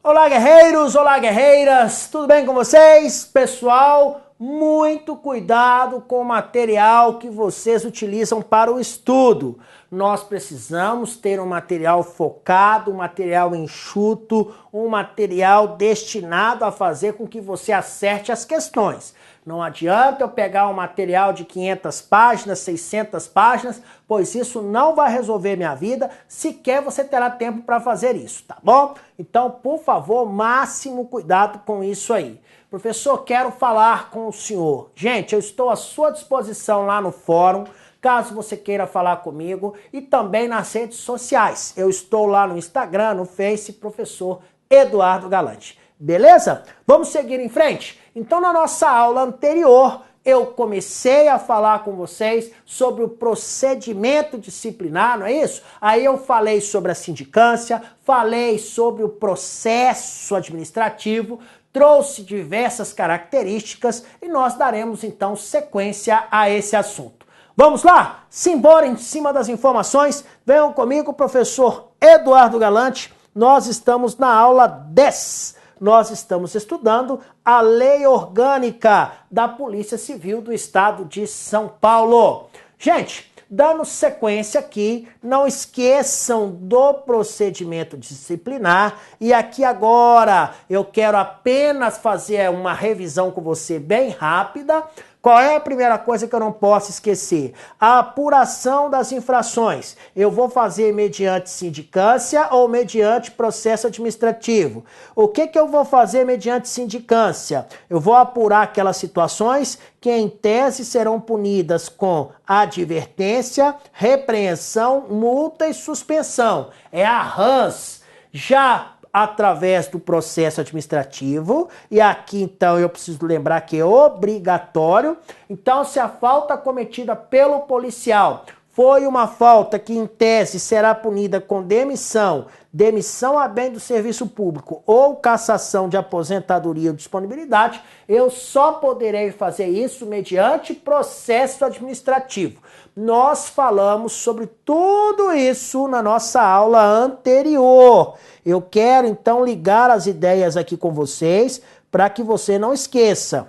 Olá, guerreiros! Olá, guerreiras! Tudo bem com vocês? Pessoal, muito cuidado com o material que vocês utilizam para o estudo. Nós precisamos ter um material focado, um material enxuto, um material destinado a fazer com que você acerte as questões. Não adianta eu pegar um material de 500 páginas, 600 páginas, pois isso não vai resolver minha vida, sequer você terá tempo para fazer isso, tá bom? Então, por favor, máximo cuidado com isso aí. Professor, quero falar com o senhor. Gente, eu estou à sua disposição lá no fórum, caso você queira falar comigo, e também nas redes sociais. Eu estou lá no Instagram, no Face, professor Eduardo Galante. Beleza? Vamos seguir em frente? Então, na nossa aula anterior, eu comecei a falar com vocês sobre o procedimento disciplinar, não é isso? Aí eu falei sobre a sindicância, falei sobre o processo administrativo, trouxe diversas características e nós daremos então sequência a esse assunto. Vamos lá? Simbora em cima das informações. Venham comigo, professor Eduardo Galante. Nós estamos na aula 10. Nós estamos estudando a Lei Orgânica da Polícia Civil do Estado de São Paulo. Gente, dando sequência aqui, não esqueçam do procedimento disciplinar. E aqui agora eu quero apenas fazer uma revisão com você bem rápida. Qual é a primeira coisa que eu não posso esquecer? A apuração das infrações. Eu vou fazer mediante sindicância ou mediante processo administrativo? O que eu vou fazer mediante sindicância? Eu vou apurar aquelas situações que em tese serão punidas com advertência, repreensão, multa e suspensão. É a RANS. Já através do processo administrativo, e aqui então eu preciso lembrar que é obrigatório. Então, se a falta cometida pelo policial foi uma falta que em tese será punida com demissão, demissão a bem do serviço público ou cassação de aposentadoria ou disponibilidade, eu só poderei fazer isso mediante processo administrativo. Nós falamos sobre tudo isso na nossa aula anterior. Eu quero então ligar as ideias aqui com vocês para que você não esqueça.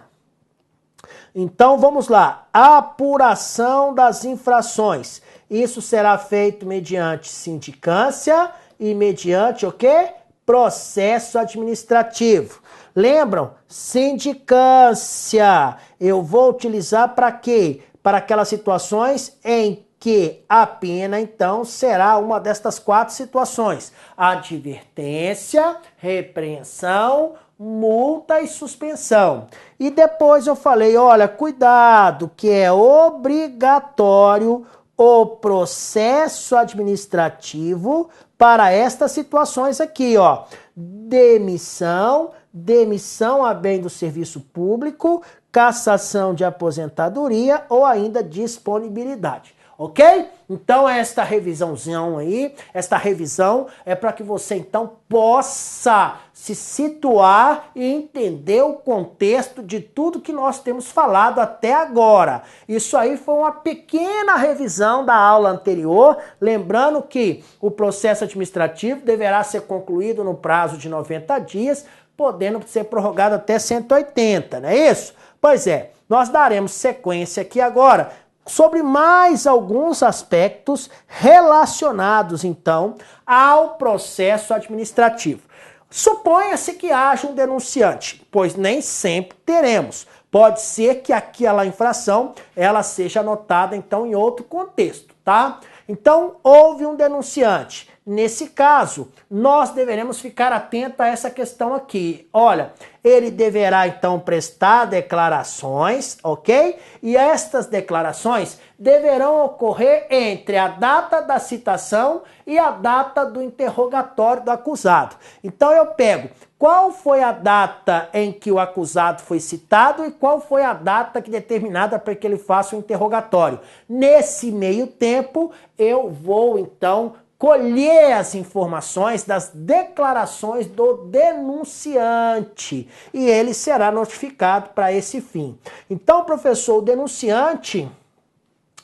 Então vamos lá, apuração das infrações. Isso será feito mediante sindicância e mediante o quê? Processo administrativo. Lembram? Sindicância. Eu vou utilizar para quê? Para aquelas situações em que a pena, então, será uma destas 4 situações. Advertência, repreensão, multa e suspensão. E depois eu falei, olha, cuidado, que é obrigatório o processo administrativo para estas situações aqui, ó. Demissão, demissão a bem do serviço público, cassação de aposentadoria ou ainda disponibilidade. Ok? Então esta revisãozinha aí, esta revisão é para que você então possa se situar e entender o contexto de tudo que nós temos falado até agora. Isso aí foi uma pequena revisão da aula anterior, lembrando que o processo administrativo deverá ser concluído no prazo de 90 dias, podendo ser prorrogado até 180, não é isso? Pois é, nós daremos sequência aqui agora sobre mais alguns aspectos relacionados, então, ao processo administrativo. Suponha-se que haja um denunciante, pois nem sempre teremos. Pode ser que aquela infração ela seja anotada, então, em outro contexto, tá? Então, houve um denunciante. Nesse caso, nós deveremos ficar atentos a essa questão aqui. Olha, ele deverá então prestar declarações, ok? E estas declarações deverão ocorrer entre a data da citação e a data do interrogatório do acusado. Então eu pego qual foi a data em que o acusado foi citado e qual foi a data que determinada para que ele faça o interrogatório. Nesse meio tempo, eu vou então colher as informações das declarações do denunciante e ele será notificado para esse fim. Então, professor, o denunciante,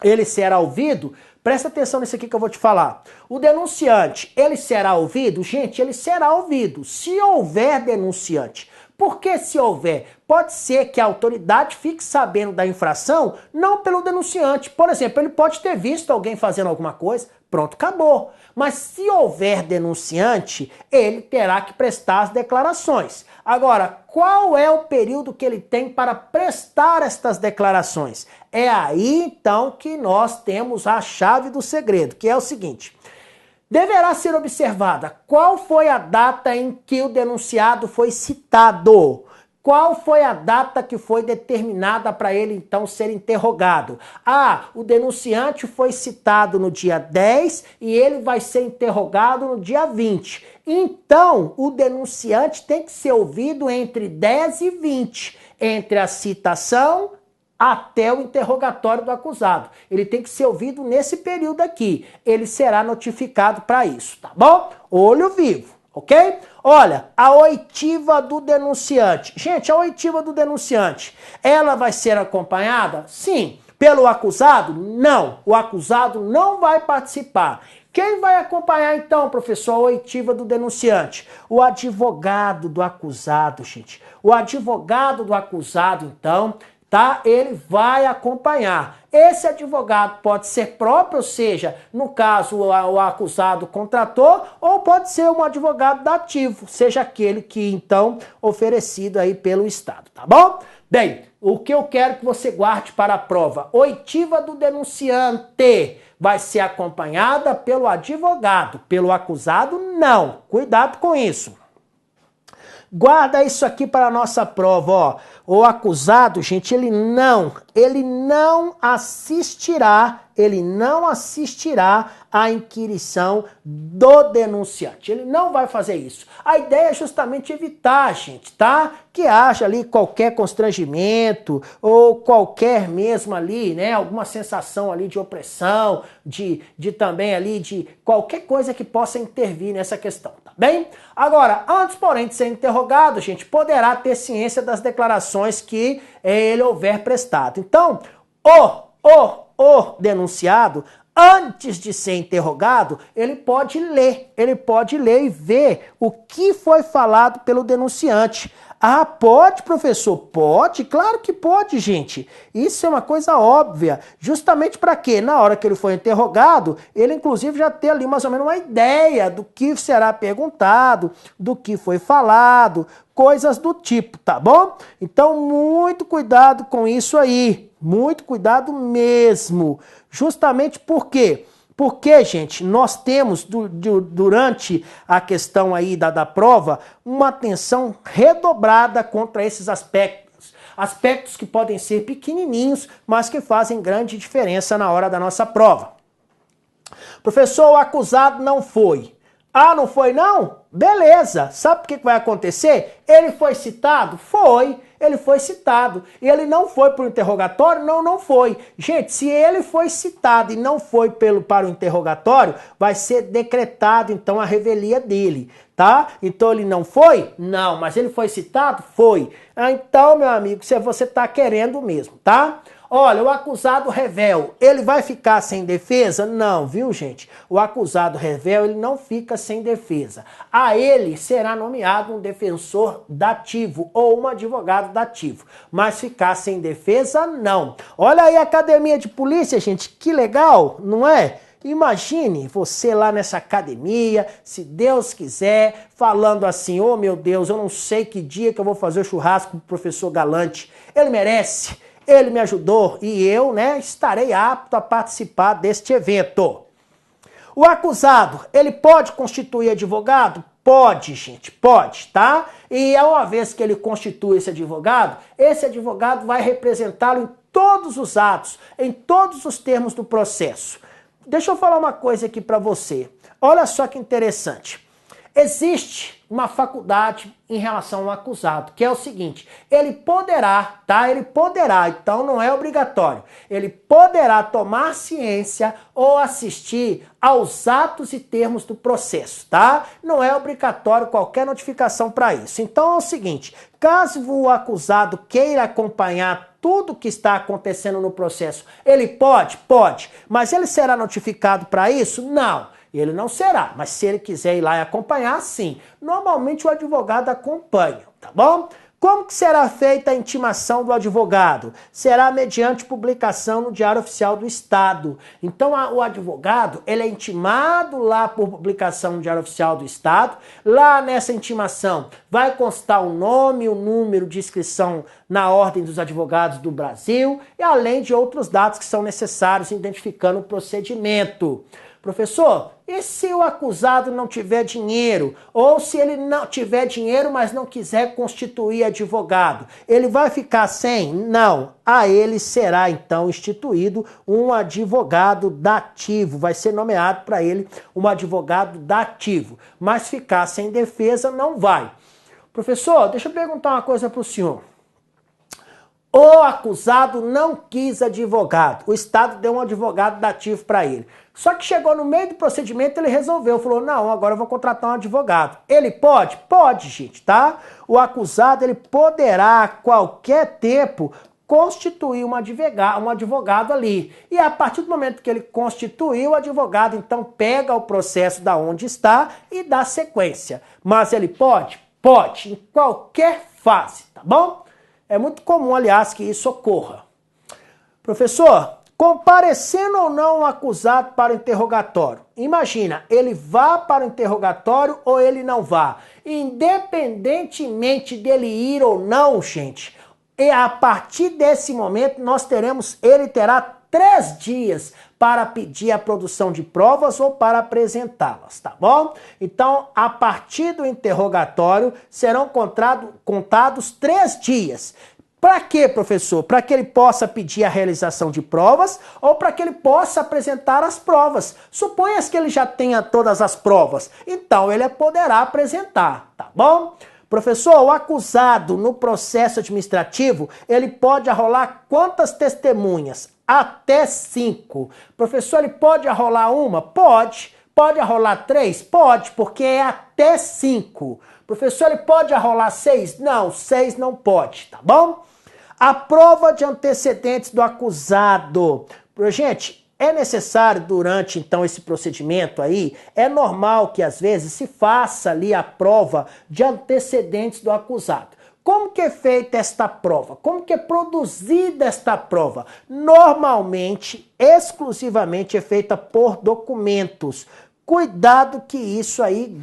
ele será ouvido. Presta atenção nisso aqui que eu vou te falar. O denunciante, ele será ouvido? Gente, ele será ouvido se houver denunciante. Porque se houver, pode ser que a autoridade fique sabendo da infração, não pelo denunciante. Por exemplo, ele pode ter visto alguém fazendo alguma coisa, pronto, acabou. Mas se houver denunciante, ele terá que prestar as declarações. Agora, qual é o período que ele tem para prestar estas declarações? É aí, então, que nós temos a chave do segredo, que é o seguinte: deverá ser observada qual foi a data em que o denunciado foi citado. Qual foi a data que foi determinada para ele, então, ser interrogado? Ah, o denunciante foi citado no dia 10 e ele vai ser interrogado no dia 20. Então, o denunciante tem que ser ouvido entre 10 e 20, entre a citação até o interrogatório do acusado. Ele tem que ser ouvido nesse período aqui. Ele será notificado para isso, tá bom? Olho vivo, ok? Olha, a oitiva do denunciante. Gente, a oitiva do denunciante, ela vai ser acompanhada? Sim. Pelo acusado? Não. O acusado não vai participar. Quem vai acompanhar então, professor, a oitiva do denunciante? O advogado do acusado, gente. O advogado do acusado, então, tá? Ele vai acompanhar. Esse advogado pode ser próprio, ou seja, no caso o acusado contratou, ou pode ser um advogado dativo, seja aquele que então oferecido aí pelo Estado, tá bom? Bem, o que eu quero que você guarde para a prova: oitiva do denunciante vai ser acompanhada pelo advogado, pelo acusado não. Cuidado com isso. Guarda isso aqui para a nossa prova, ó. O acusado, gente, ele não assistirá à inquirição do denunciante. Ele não vai fazer isso. A ideia é justamente evitar, gente, tá? Que haja ali qualquer constrangimento ou qualquer mesmo ali, né, alguma sensação ali de opressão, de também ali de qualquer coisa que possa intervir nessa questão, tá bem? Agora, antes, porém, de ser interrogado, gente, poderá ter ciência das declarações que ele houver prestado. Então, o denunciado, antes de ser interrogado, ele pode ler e ver o que foi falado pelo denunciante. Ah, pode, professor? Pode? Claro que pode, gente. Isso é uma coisa óbvia. Justamente para quê? Na hora que ele for interrogado, ele inclusive já ter ali mais ou menos uma ideia do que será perguntado, do que foi falado, coisas do tipo, tá bom? Então, muito cuidado com isso aí. Muito cuidado mesmo. Justamente por quê? Porque, gente, nós temos, durante a questão aí da prova, uma atenção redobrada contra esses aspectos. Aspectos que podem ser pequenininhos, mas que fazem grande diferença na hora da nossa prova. Professor, o acusado não foi. Ah, não foi não? Beleza. Sabe o que vai acontecer? Ele foi citado? Foi. Ele foi citado. E ele não foi para o interrogatório? Não, não foi. Gente, se ele foi citado e não foi para o interrogatório, vai ser decretado, então, a revelia dele, tá? Então, ele não foi? Não. Mas ele foi citado? Foi. Ah, então, meu amigo, você está querendo mesmo, tá? Olha, o acusado revel, ele vai ficar sem defesa? Não, viu, gente? O acusado revel, ele não fica sem defesa. A ele será nomeado um defensor dativo ou um advogado dativo. Mas ficar sem defesa, não. Olha aí a academia de polícia, gente, que legal, não é? Imagine você lá nessa academia, se Deus quiser, falando assim: oh meu Deus, eu não sei que dia que eu vou fazer o churrasco pro professor Galante. Ele merece. Ele me ajudou e eu, né, estarei apto a participar deste evento. O acusado, ele pode constituir advogado? Pode, gente, pode, tá? E uma vez que ele constitui esse advogado vai representá-lo em todos os atos, em todos os termos do processo. Deixa eu falar uma coisa aqui para você. Olha só que interessante. Existe uma faculdade em relação ao acusado, que é o seguinte: ele poderá, tá? Ele poderá, então não é obrigatório. Ele poderá tomar ciência ou assistir aos atos e termos do processo, tá? Não é obrigatório qualquer notificação para isso. Então é o seguinte: caso o acusado queira acompanhar tudo que está acontecendo no processo. Ele pode? Pode. Mas ele será notificado para isso? Não. Ele não será. Mas se ele quiser ir lá e acompanhar, sim. Normalmente o advogado acompanha, tá bom? Como que será feita a intimação do advogado? Será mediante publicação no Diário Oficial do Estado. Então o advogado, ele é intimado lá por publicação no Diário Oficial do Estado. Lá nessa intimação vai constar o nome, o número de inscrição na Ordem dos Advogados do Brasil e além de outros dados que são necessários identificando o procedimento. Professor, e se o acusado não tiver dinheiro? Ou se ele não tiver dinheiro, mas não quiser constituir advogado? Ele vai ficar sem? Não. A ele será, então, instituído um advogado dativo. Vai ser nomeado para ele um advogado dativo. Mas ficar sem defesa não vai. Professor, deixa eu perguntar uma coisa para o senhor. O acusado não quis advogado. O Estado deu um advogado dativo para ele. Só que chegou no meio do procedimento, ele resolveu, falou, não, agora eu vou contratar um advogado. Ele pode? Pode, gente, tá? O acusado, ele poderá, a qualquer tempo, constituir um advogado ali. E a partir do momento que ele constituir o advogado, então pega o processo da onde está e dá sequência. Mas ele pode? Pode, em qualquer fase, tá bom? É muito comum, aliás, que isso ocorra. Professor, comparecendo ou não o acusado para o interrogatório. Imagina, ele vá para o interrogatório ou ele não vá. Independentemente dele ir ou não, gente, e a partir desse momento ele terá 3 dias para pedir a produção de provas ou para apresentá-las, tá bom? Então, a partir do interrogatório, serão contados 3 dias. Para quê, professor? Para que ele possa pedir a realização de provas ou para que ele possa apresentar as provas. Suponha que ele já tenha todas as provas, então ele poderá apresentar, tá bom? Professor, o acusado no processo administrativo, ele pode arrolar quantas testemunhas? Até 5. Professor, ele pode arrolar uma? Pode. Pode arrolar 3? Pode, porque é até 5. Professor, ele pode arrolar 6? Não, 6 não pode, tá bom? A prova de antecedentes do acusado. Gente, é necessário durante, então, esse procedimento aí, é normal que às vezes se faça ali a prova de antecedentes do acusado. Como que é feita esta prova? Como que é produzida esta prova? Normalmente, exclusivamente é feita por documentos. Cuidado que isso aí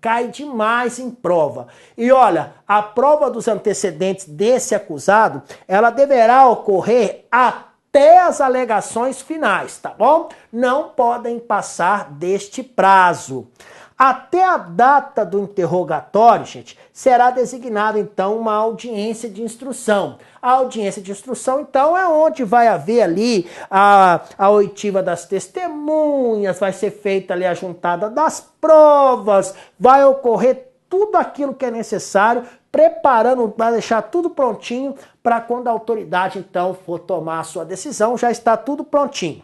cai demais em prova. E olha, a prova dos antecedentes desse acusado, ela deverá ocorrer até as alegações finais, tá bom? Não podem passar deste prazo. Até a data do interrogatório, gente, será designada, então, uma audiência de instrução. A audiência de instrução, então, é onde vai haver ali a oitiva das testemunhas, vai ser feita ali a juntada das provas, vai ocorrer tudo aquilo que é necessário, preparando, para deixar tudo prontinho, para quando a autoridade, então, for tomar a sua decisão, já está tudo prontinho.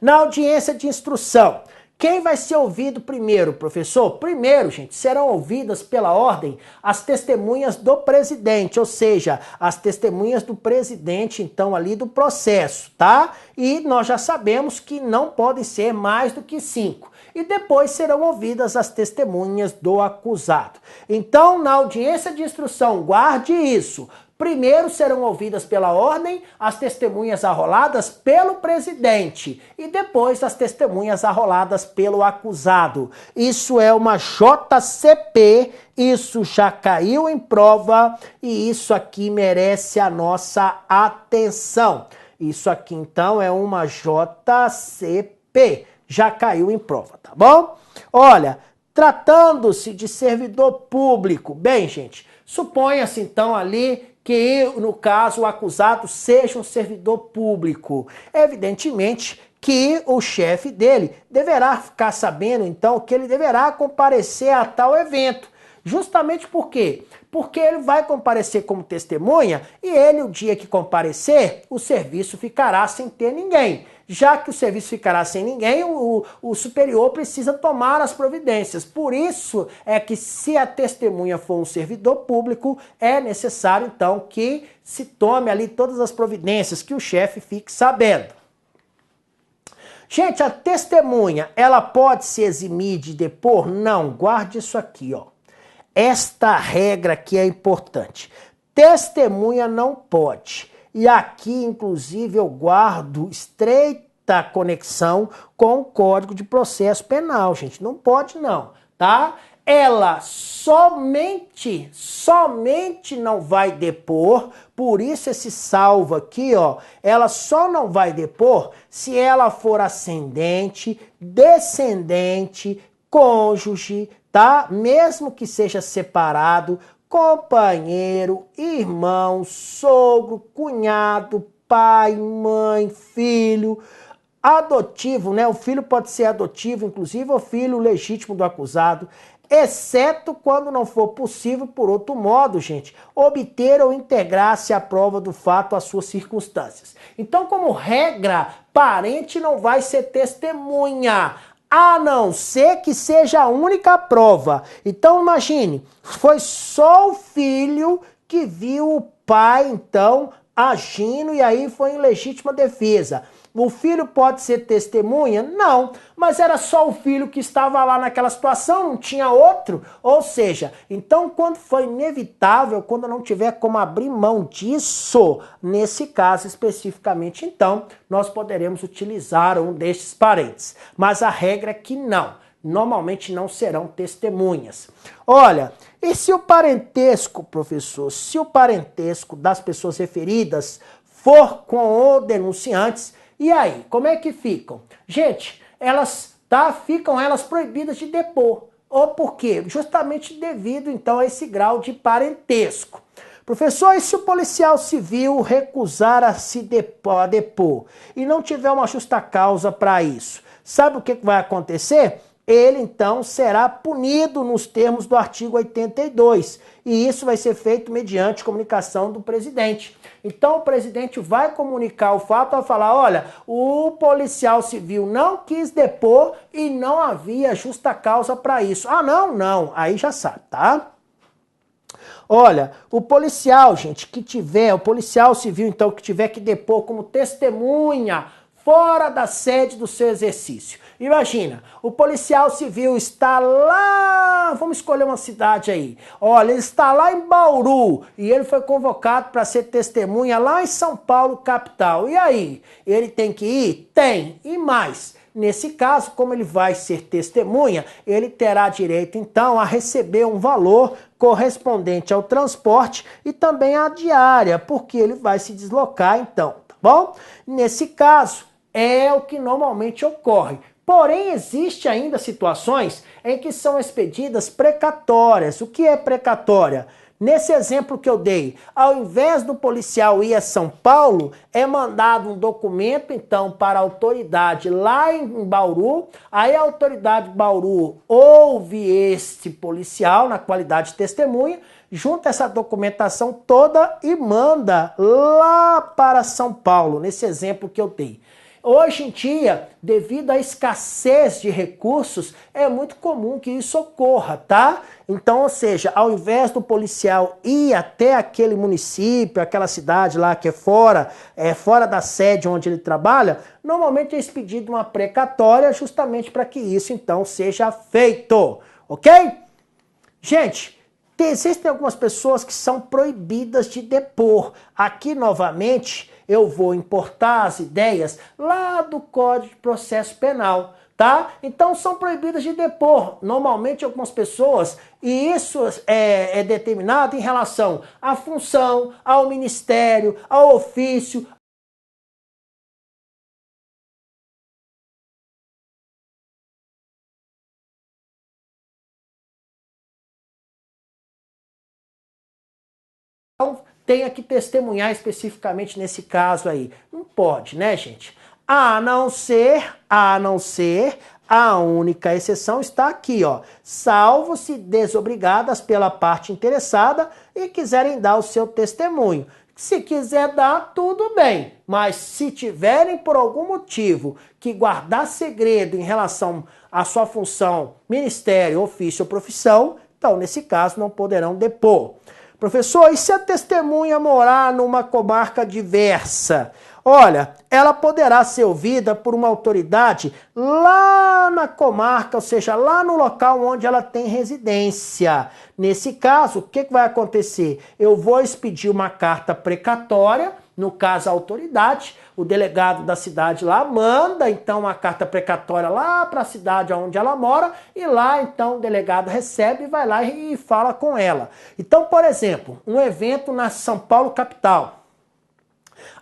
Na audiência de instrução, quem vai ser ouvido primeiro, professor? Primeiro, gente, serão ouvidas pela ordem as testemunhas do presidente, ou seja, as testemunhas do presidente, então, ali do processo, tá? E nós já sabemos que não podem ser mais do que 5. E depois serão ouvidas as testemunhas do acusado. Então, na audiência de instrução, guarde isso. Primeiro serão ouvidas pela ordem as testemunhas arroladas pelo presidente e depois as testemunhas arroladas pelo acusado. Isso é uma JCP, isso já caiu em prova e isso aqui merece a nossa atenção. Isso aqui então é uma JCP, já caiu em prova, tá bom? Olha, tratando-se de servidor público, bem, gente, suponha-se então ali que, no caso, o acusado seja um servidor público. Evidentemente que o chefe dele deverá ficar sabendo, então, que ele deverá comparecer a tal evento. Justamente por quê? Porque ele vai comparecer como testemunha e ele, o dia que comparecer, o serviço ficará sem ter ninguém. Já que o serviço ficará sem ninguém, o superior precisa tomar as providências. Por isso é que, se a testemunha for um servidor público, é necessário, então, que se tome ali todas as providências, que o chefe fique sabendo. Gente, a testemunha, ela pode se eximir de depor? Não, guarde isso aqui, ó. Esta regra aqui é importante. Testemunha não pode. E aqui, inclusive, eu guardo estreita conexão com o Código de Processo Penal, gente. Não pode não, tá? Ela somente não vai depor, por isso esse salvo aqui, ó, ela só não vai depor se ela for ascendente, descendente, cônjuge, tá? Mesmo que seja separado, companheiro, irmão, sogro, cunhado, pai, mãe, filho, adotivo, né? O filho pode ser adotivo, inclusive, ou filho legítimo do acusado, exceto quando não for possível, por outro modo, gente, obter ou integrar-se à prova do fato às suas circunstâncias. Então, como regra, parente não vai ser testemunha, a não ser que seja a única prova. Então, imagine, foi só o filho que viu o pai, então, agindo, e aí foi em legítima defesa. O filho pode ser testemunha? Não, mas era só o filho que estava lá naquela situação, não tinha outro. Ou seja, então quando for inevitável, quando não tiver como abrir mão disso, nesse caso especificamente, então nós poderemos utilizar um destes parentes. Mas a regra é que não, normalmente não serão testemunhas. Olha, e se o parentesco, professor, se o parentesco das pessoas referidas for com o denunciantes, e aí, como é que ficam? Gente, ficam elas proibidas de depor. Ou por quê? Justamente devido, então, a esse grau de parentesco. Professor, e se o policial civil recusar a se depor e não tiver uma justa causa para isso? Sabe o que vai acontecer? Ele, então, será punido nos termos do artigo 82. E isso vai ser feito mediante comunicação do presidente. Então, o presidente vai comunicar o fato ao falar, olha, o policial civil não quis depor e não havia justa causa para isso. Ah, não. Aí já sabe, tá? Olha, o policial, gente, o policial civil, então, que tiver que depor como testemunha fora da sede do seu exercício. Imagina, o policial civil está lá, vamos escolher uma cidade aí. Olha, ele está lá em Bauru e ele foi convocado para ser testemunha lá em São Paulo, capital. E aí, ele tem que ir? Tem. E mais, nesse caso, como ele vai ser testemunha, ele terá direito, então, a receber um valor correspondente ao transporte e também à diária, porque ele vai se deslocar, então, tá bom? Nesse caso, é o que normalmente ocorre. Porém, existe ainda situações em que são expedidas precatórias. O que é precatória? Nesse exemplo que eu dei, ao invés do policial ir a São Paulo, é mandado um documento, então, para a autoridade lá em Bauru. Aí a autoridade de Bauru ouve este policial na qualidade de testemunha, junta essa documentação toda e manda lá para São Paulo, nesse exemplo que eu dei. Hoje em dia, devido à escassez de recursos, é muito comum que isso ocorra, tá? Então, ou seja, ao invés do policial ir até aquele município, aquela cidade lá que é fora da sede onde ele trabalha, normalmente é expedida uma precatória justamente para que isso, então, seja feito, ok? Gente, existem algumas pessoas que são proibidas de depor. Aqui, novamente, eu vou importar as ideias lá do Código de Processo Penal, tá? Então, são proibidas de depor, normalmente algumas pessoas, e isso é determinado em relação à função, ao ministério, ao ofício, tenha que testemunhar especificamente nesse caso aí. Não pode, né, gente? A não ser A única exceção está aqui, ó. Salvo se desobrigadas pela parte interessada e quiserem dar o seu testemunho. Se quiser dar, tudo bem. Mas se tiverem por algum motivo que guardar segredo em relação à sua função, ministério, ofício ou profissão, então nesse caso não poderão depor. Professor, e se a testemunha morar numa comarca diversa? Olha, ela poderá ser ouvida por uma autoridade lá na comarca, ou seja, lá no local onde ela tem residência. Nesse caso, o que vai acontecer? Eu vou expedir uma carta precatória, no caso a autoridade, o delegado da cidade lá manda então a carta precatória lá para a cidade onde ela mora e lá então o delegado recebe e vai lá e fala com ela. Então, por exemplo, um evento na São Paulo capital.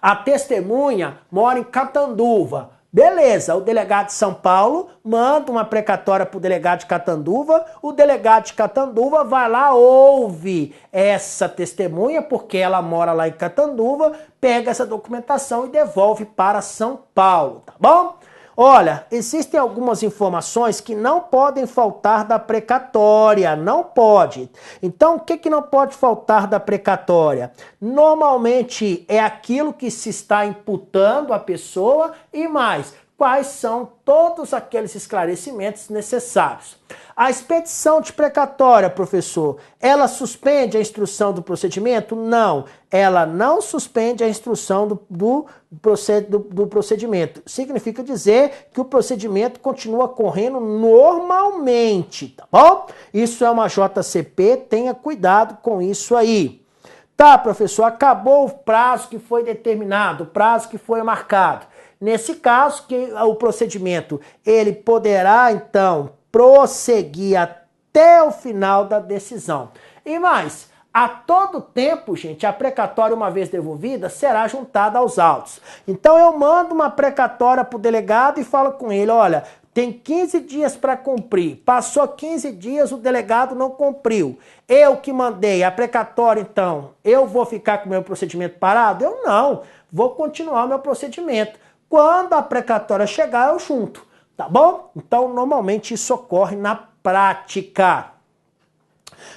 A testemunha mora em Catanduva. Beleza, o delegado de São Paulo manda uma precatória para o delegado de Catanduva, o delegado de Catanduva vai lá, ouve essa testemunha, porque ela mora lá em Catanduva, pega essa documentação e devolve para São Paulo, tá bom? Olha, existem algumas informações que não podem faltar da precatória, não pode. Então, o que não pode faltar da precatória? Normalmente é aquilo que se está imputando à pessoa e mais, quais são todos aqueles esclarecimentos necessários. A expedição de precatória, professor, ela suspende a instrução do procedimento? Não, ela não suspende a instrução do procedimento. Significa dizer que o procedimento continua correndo normalmente, tá bom? Isso é uma JCP, tenha cuidado com isso aí. Tá, professor, acabou o prazo que foi determinado, o prazo que foi marcado. Nesse caso, que o procedimento ele poderá, então, prosseguir até o final da decisão. E mais, a todo tempo, gente, a precatória, uma vez devolvida, será juntada aos autos. Então, eu mando uma precatória para o delegado e falo com ele, olha, tem 15 dias para cumprir. Passou 15 dias, o delegado não cumpriu. Eu que mandei a precatória, então, eu vou ficar com o meu procedimento parado? Eu não, vou continuar o meu procedimento. Quando a precatória chegar, eu junto, tá bom? Então, normalmente isso ocorre na prática.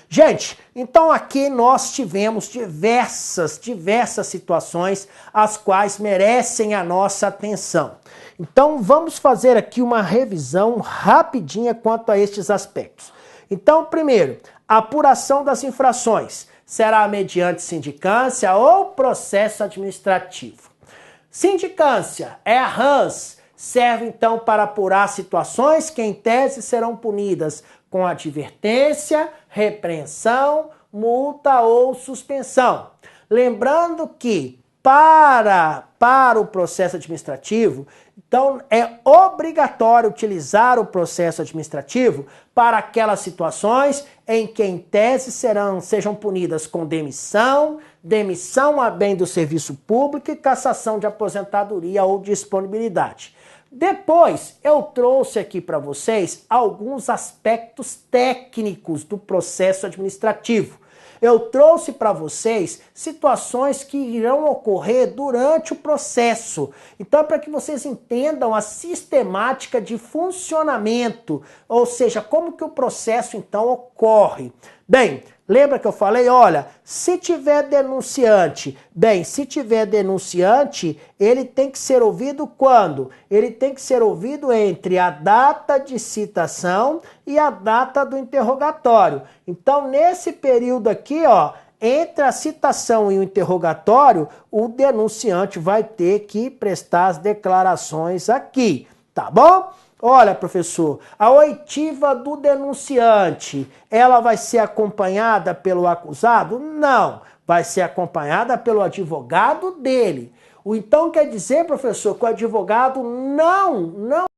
Gente, então aqui nós tivemos diversas situações as quais merecem a nossa atenção. Então, vamos fazer aqui uma revisão rapidinha quanto a estes aspectos. Então, primeiro, a apuração das infrações será mediante sindicância ou processo administrativo. Sindicância é a RANS, serve então para apurar situações que em tese serão punidas com advertência, repreensão, multa ou suspensão. Lembrando que para o processo administrativo, então é obrigatório utilizar o processo administrativo para aquelas situações em que em tese sejam punidas com demissão, demissão a bem do serviço público e cassação de aposentadoria ou disponibilidade. Depois, eu trouxe aqui para vocês alguns aspectos técnicos do processo administrativo. Eu trouxe para vocês situações que irão ocorrer durante o processo. Então, para que vocês entendam a sistemática de funcionamento, ou seja, como que o processo então ocorre. Bem, lembra que eu falei, olha, se tiver denunciante, ele tem que ser ouvido quando? Ele tem que ser ouvido entre a data de citação e a data do interrogatório. Então, nesse período aqui, ó, entre a citação e o interrogatório, o denunciante vai ter que prestar as declarações aqui, tá bom? Olha, professor, a oitiva do denunciante, ela vai ser acompanhada pelo acusado? Não, vai ser acompanhada pelo advogado dele. Então quer dizer, professor, que o advogado não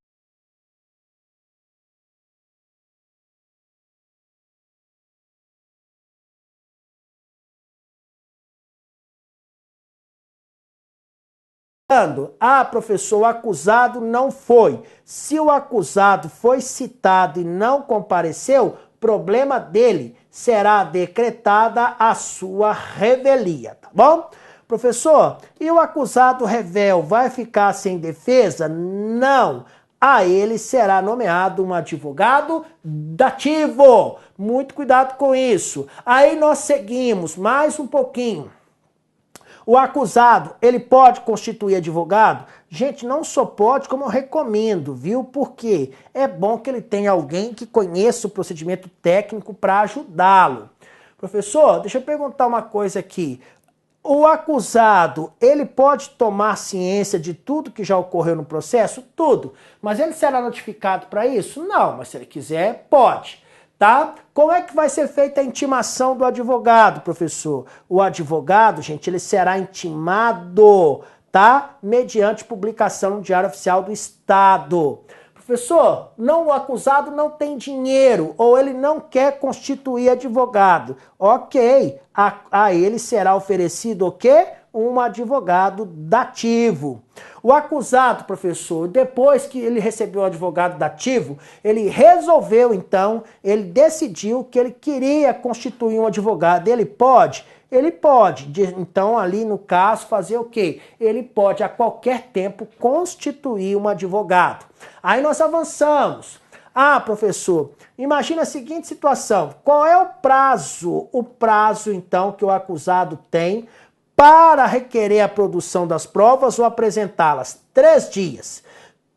Ah, professor, o acusado não foi. Se o acusado foi citado e não compareceu, problema dele, será decretada a sua revelia, tá bom? Professor, e o acusado revel vai ficar sem defesa? Não. a ele será nomeado um advogado dativo. Muito cuidado com isso. Aí nós seguimos mais um pouquinho. O acusado, ele pode constituir advogado? Gente, não só pode, como eu recomendo, viu? Porque é bom que ele tenha alguém que conheça o procedimento técnico para ajudá-lo. Professor, deixa eu perguntar uma coisa aqui. O acusado, ele pode tomar ciência de tudo que já ocorreu no processo? Tudo. Mas ele será notificado para isso? Não, mas se ele quiser, pode. Tá? Como é que vai ser feita a intimação do advogado, professor? O advogado, gente, ele será intimado, tá? Mediante publicação no Diário Oficial do Estado. Professor, o acusado não tem dinheiro ou ele não quer constituir advogado. Ok, a ele será oferecido o quê? Um advogado dativo. O acusado, professor, depois que ele recebeu o advogado dativo, ele resolveu então, ele decidiu que ele queria constituir um advogado. Ele pode? Ele pode. Então, ali no caso, fazer o quê? Ele pode a qualquer tempo constituir um advogado. Aí nós avançamos. Ah, professor, imagina a seguinte situação. Qual é o prazo? O prazo, então, que o acusado tem para requerer a produção das provas ou apresentá-las? 3 dias.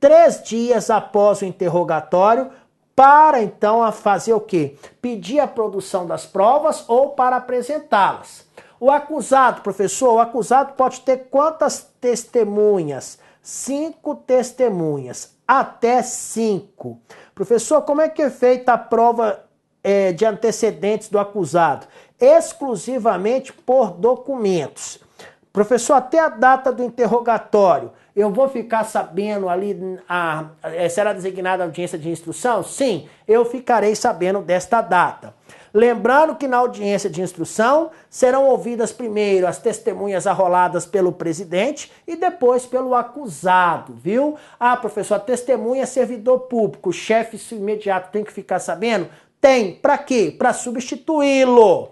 3 dias após o interrogatório para, então, fazer o quê? Pedir a produção das provas ou para apresentá-las. O acusado, professor, o acusado pode ter quantas testemunhas? 5 testemunhas, até 5. Professor, como é que é feita a prova de antecedentes do acusado? Exclusivamente por documentos. Professor, até a data do interrogatório, eu vou ficar sabendo ali, será designada a audiência de instrução? Sim, eu ficarei sabendo desta data. Lembrando que na audiência de instrução serão ouvidas primeiro as testemunhas arroladas pelo presidente e depois pelo acusado, viu? Ah, professor, a testemunha é servidor público, o chefe imediato tem que ficar sabendo? Tem. Para quê? Para substituí-lo.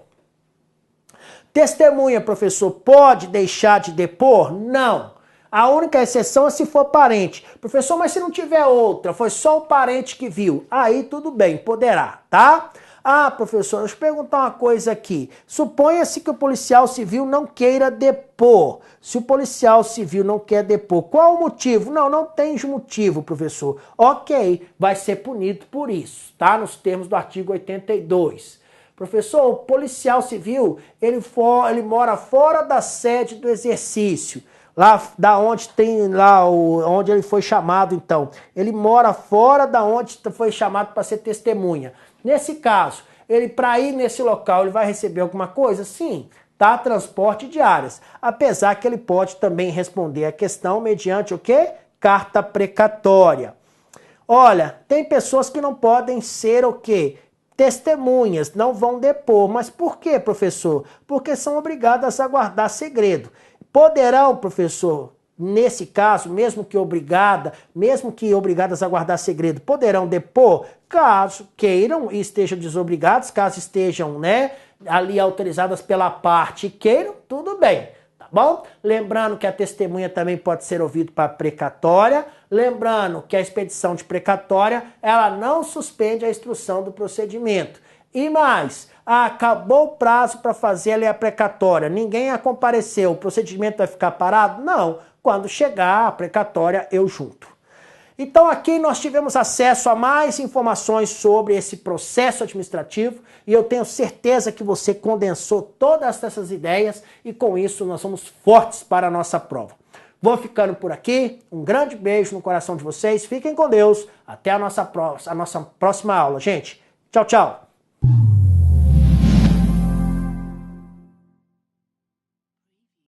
Testemunha, professor, pode deixar de depor? Não. A única exceção é se for parente. Professor, mas se não tiver outra, foi só o parente que viu. Aí tudo bem, poderá, tá? Ah, professor, deixa eu perguntar uma coisa aqui. Suponha-se que o policial civil não queira depor. Se o policial civil não quer depor, qual o motivo? Não tem motivo, professor. Ok, vai ser punido por isso, tá? Nos termos do artigo 82. Professor, o policial civil, ele mora fora da sede do exercício. Lá da onde tem lá onde ele foi chamado, então. Ele mora fora da onde foi chamado para ser testemunha. Nesse caso, ele para ir nesse local, ele vai receber alguma coisa? Sim, tá? Transporte de áreas. Apesar que ele pode também responder a questão mediante o quê? Carta precatória. Olha, tem pessoas que não podem ser o quê? Testemunhas, não vão depor. Mas por quê, professor? Porque são obrigadas a guardar segredo. Poderão, professor, nesse caso, mesmo que obrigadas a guardar segredo, poderão depor? Caso queiram e estejam desobrigados, caso estejam, ali autorizadas pela parte e queiram, tudo bem, tá bom? Lembrando que a testemunha também pode ser ouvida para precatória, lembrando que a expedição de precatória, ela não suspende a instrução do procedimento. E mais, acabou o prazo para fazer ali a precatória, ninguém a compareceu, o procedimento vai ficar parado? Não, quando chegar a precatória eu junto. Então aqui nós tivemos acesso a mais informações sobre esse processo administrativo e eu tenho certeza que você condensou todas essas ideias e com isso nós somos fortes para a nossa prova. Vou ficando por aqui, um grande beijo no coração de vocês, fiquem com Deus, até a nossa próxima aula, gente. Tchau, tchau.